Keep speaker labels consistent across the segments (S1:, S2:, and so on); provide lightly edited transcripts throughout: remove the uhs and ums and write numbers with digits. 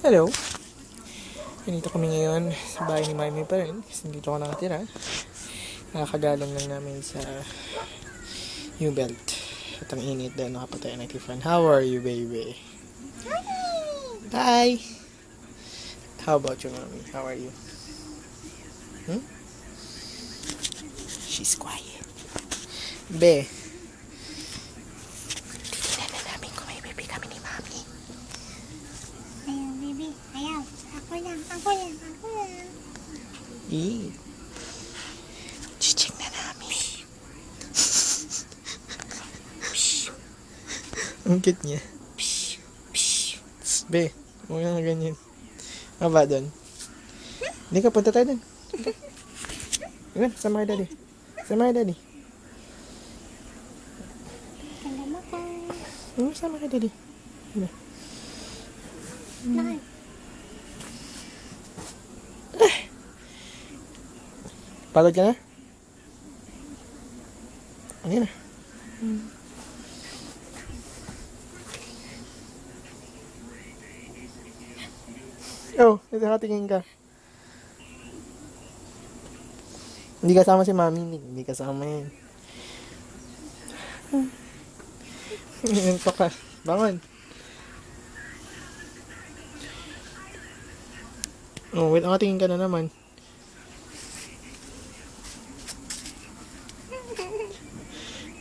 S1: Hello. Ganito kami ngayon sa bahay ni Mami pa rin kasi dito ako nakatira. Nakakagalang lang namin sa U-Belt. At ang init dahil nakapatay ang native fan. How are you, baby? Hi! How about you, Mami? How are you? She's quiet. Be. Titignan na namin kung may baby kami ni Mami.
S2: Ayaw, baby. Ayaw. Ako lang.
S1: Chichik na namin. Ang cute niya. Be, huwag nga ganyan. Ano ba doon? Hindi ka, punta tayo doon. Iwan, sama kay daddy. Sama kay daddy.
S2: Kandama ko.
S1: Sama kay daddy. Iwan.
S2: Bakit?
S1: Pagod ka na? Ano na? Oh, nakatingin ka. Hindi kasama si Mami. Hindi kasama yan. Ito ka. Bangon. Oh, wait. Nakatingin ka na naman.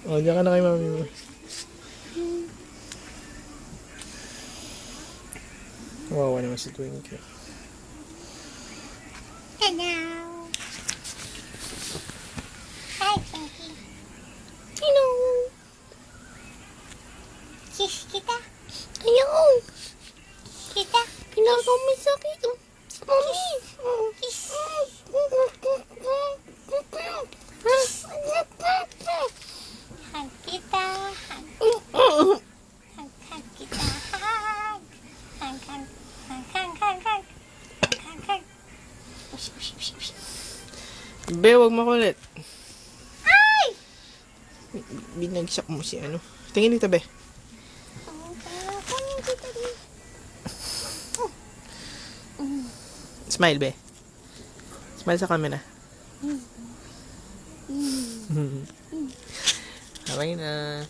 S1: Oh, diyan ka na kay Mami mo. Wawa naman si Twinkle.
S2: Hello. Hi, Pinky.
S1: Hello.
S2: Kiss kita.
S1: Ayaw.
S2: Kita.
S1: Pinagaw may sakit. Mami.
S2: Kiss. Hug kita. Hug kita. Hug. Hug.
S1: Be, wag makulit.
S2: Ay!
S1: Binagsak mo si ano. Tingin dito, Be. Smile, Be. Smile sa camera. Okay na.